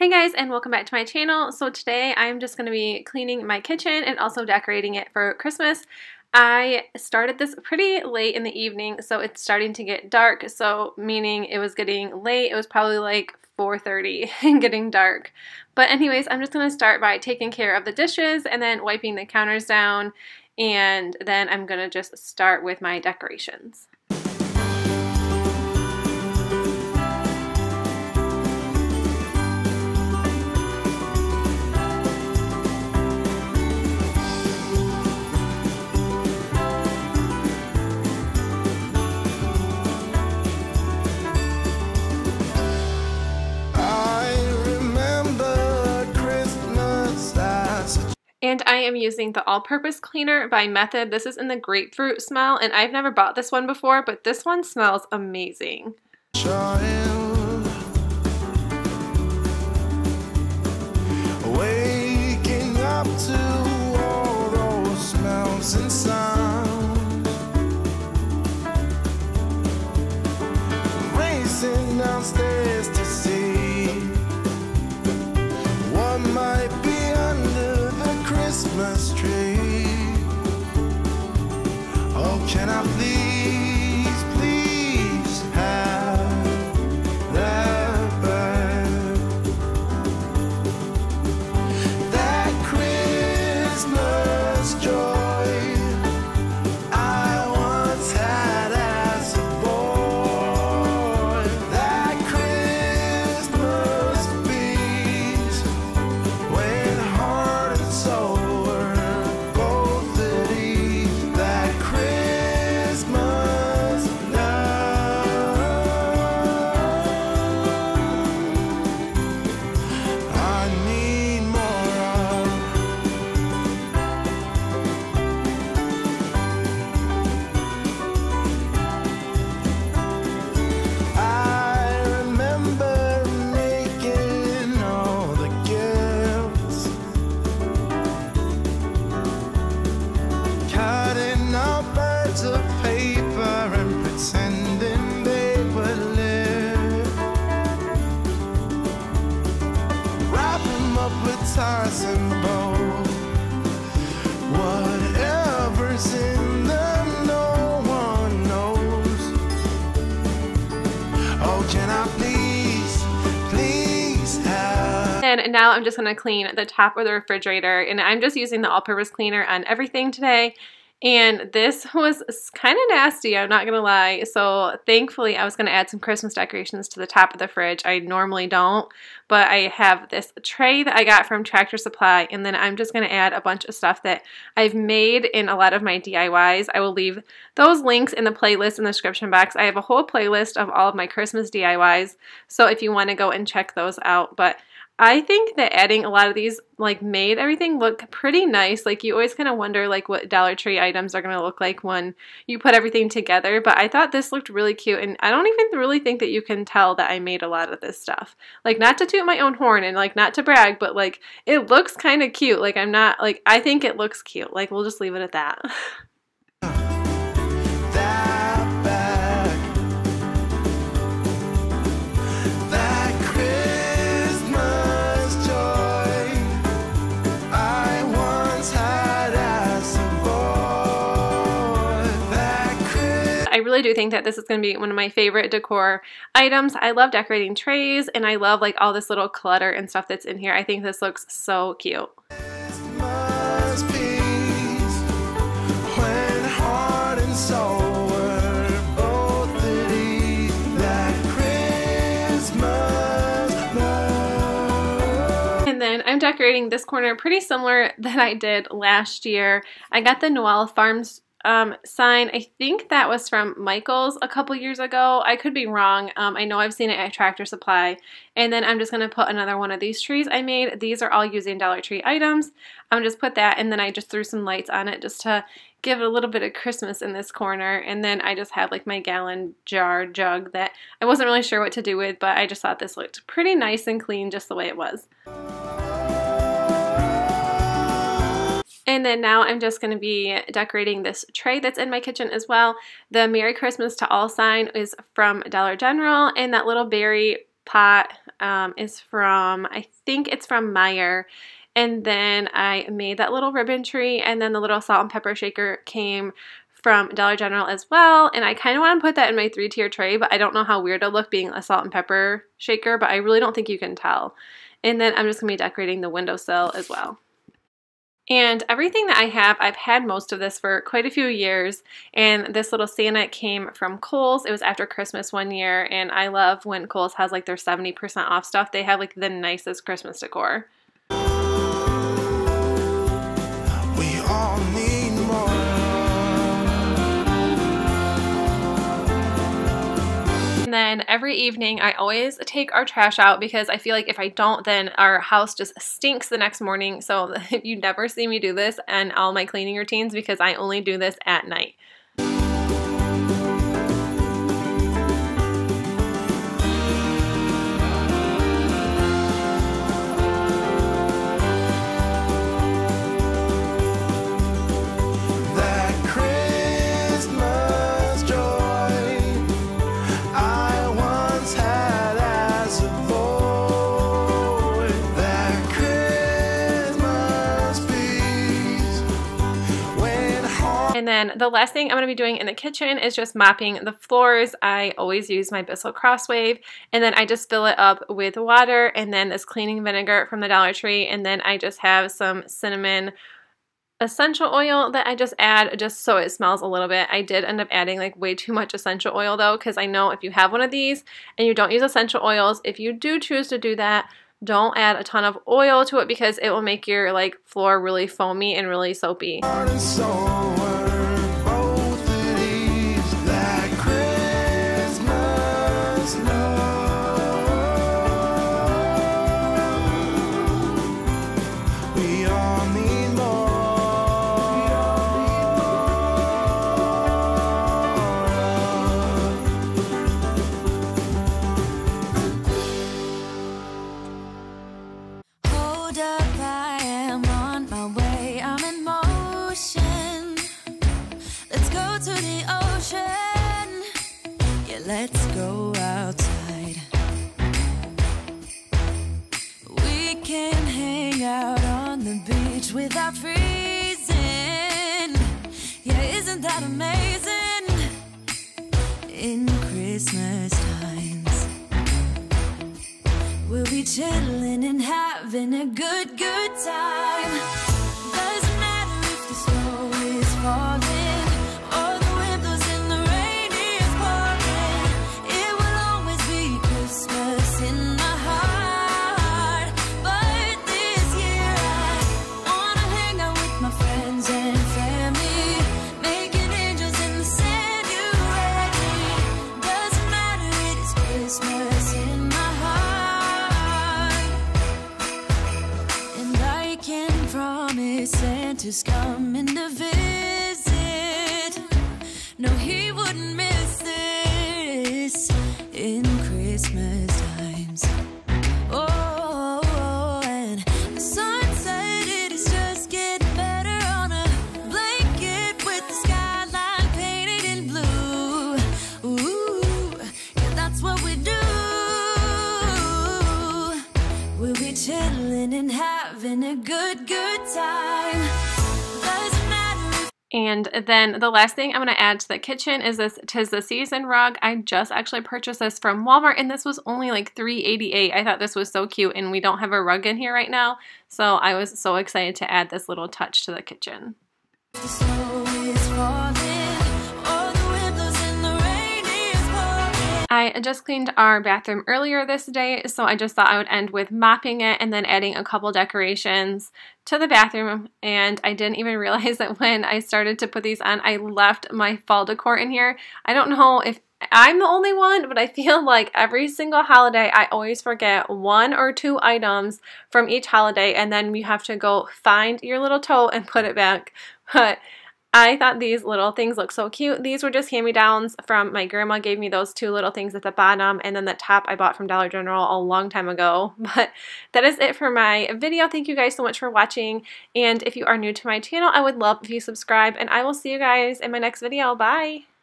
Hey guys, and welcome back to my channel. So today I'm just going to be cleaning my kitchen and also decorating it for Christmas. I started this pretty late in the evening, so it's starting to get dark, so meaning it was getting late. It was probably like 4:30 and getting dark. But anyways, I'm just going to start by taking care of the dishes and then wiping the counters down, and then I'm going to just start with my decorations. And I am using the All-Purpose Cleaner by Method. This is in the grapefruit smell, and I've never bought this one before, but this one smells amazing. Waking up to all those smells and sounds, racing downstairs to see what might be under the Christmas tree. Oh, can I please, please have that back? That Christmas joy I once had as a boy. That Christmas peace when heart and soul were both at ease. That Christmas love I need more of. I remember making all the gifts, cutting out birds of paper and pretending they would live, wrap 'em up with ties and bows. Whatever's in them, no one knows. Oh, can I please, please have? And now I'm just going to clean the top of the refrigerator, and I'm just using the all-purpose cleaner on everything today. And this was kind of nasty, I'm not going to lie. So thankfully I was going to add some Christmas decorations to the top of the fridge. I normally don't, but I have this tray that I got from Tractor Supply, and then I'm just going to add a bunch of stuff that I've made in a lot of my DIYs. I will leave those links in the playlist in the description box. I have a whole playlist of all of my Christmas DIYs, so if you want to go and check those out. But I think that adding a lot of these like made everything look pretty nice. Like you always kind of wonder like what Dollar Tree items are going to look like when you put everything together, but I thought this looked really cute, and I don't even really think that you can tell that I made a lot of this stuff. Like, not to toot my own horn and like not to brag, but like it looks kind of cute. Like I'm not like, I think it looks cute. Like we'll just leave it at that. That back, that Christmas joy I once had as a boy. That I really do think that this is going to be one of my favorite decor items. I love decorating trays, and I love like all this little clutter and stuff that's in here. I think this looks so cute. Christmas peace when heart and soul were both at ease. That Christmas love. And then I'm decorating this corner pretty similar that I did last year. I got the Noel Farms sign. I think that was from Michael's a couple years ago. I could be wrong. I know I've seen it at Tractor Supply. And then I'm just going to put another one of these trees I made. These are all using Dollar Tree items. I'm just put that, and then I just threw some lights on it just to give it a little bit of Christmas in this corner. And then I just have like my gallon jar jug that I wasn't really sure what to do with, but I just thought this looked pretty nice and clean just the way it was. And then now I'm just going to be decorating this tray that's in my kitchen as well. The Merry Christmas to All sign is from Dollar General, and that little berry pot is from, I think it's from Meijer. And then I made that little ribbon tree, and then the little salt and pepper shaker came from Dollar General as well. And I kind of want to put that in my 3-tier tray, but I don't know how weird it'll look being a salt and pepper shaker, but I really don't think you can tell. And then I'm just going to be decorating the windowsill as well. And everything that I have, I've had most of this for quite a few years, and this little Santa came from Kohl's. It was after Christmas one year, and I love when Kohl's has like their 70% off stuff. They have like the nicest Christmas decor. We all need more. And then every evening I always take our trash out because I feel like if I don't, then our house just stinks the next morning. So you never see me do this in all my cleaning routines because I only do this at night. And then the last thing I'm going to be doing in the kitchen is just mopping the floors. I always use my Bissell Crosswave, and then I just fill it up with water and then this cleaning vinegar from the Dollar Tree, and then I just have some cinnamon essential oil that I just add just so it smells a little bit. I did end up adding like way too much essential oil though, because I know if you have one of these and you don't use essential oils, if you do choose to do that, don't add a ton of oil to it because it will make your like floor really foamy and really soapy. Let's go outside. We can hang out on the beach without freezing. Yeah, isn't that amazing? In Christmas times, we'll be chilling and having a good time. Doesn't matter if the snow is falling. Santa's coming to visit. No, he wouldn't miss this in Christmas times. Oh, and the sunset, it is just getting better on a blanket with the skyline painted in blue. Ooh, yeah, that's what we do. We'll be chilling and having a good time. And then the last thing I'm going to add to the kitchen is this 'Tis the Season rug. I just actually purchased this from Walmart, and this was only like $3.88. I thought this was so cute, and we don't have a rug in here right now, so I was so excited to add this little touch to the kitchen. The snow is falling. I just cleaned our bathroom earlier this day, so I just thought I would end with mopping it and then adding a couple decorations to the bathroom. And I didn't even realize that when I started to put these on, I left my fall decor in here. I don't know if I'm the only one, but I feel like every single holiday I always forget 1 or 2 items from each holiday, and then you have to go find your little tote and put it back. But I thought these little things look so cute. These were just hand-me-downs from my grandma. Gave me those 2 little things at the bottom, and then the top I bought from Dollar General a long time ago. But that is it for my video. Thank you guys so much for watching, and if you are new to my channel, I would love if you subscribe, and I will see you guys in my next video. Bye!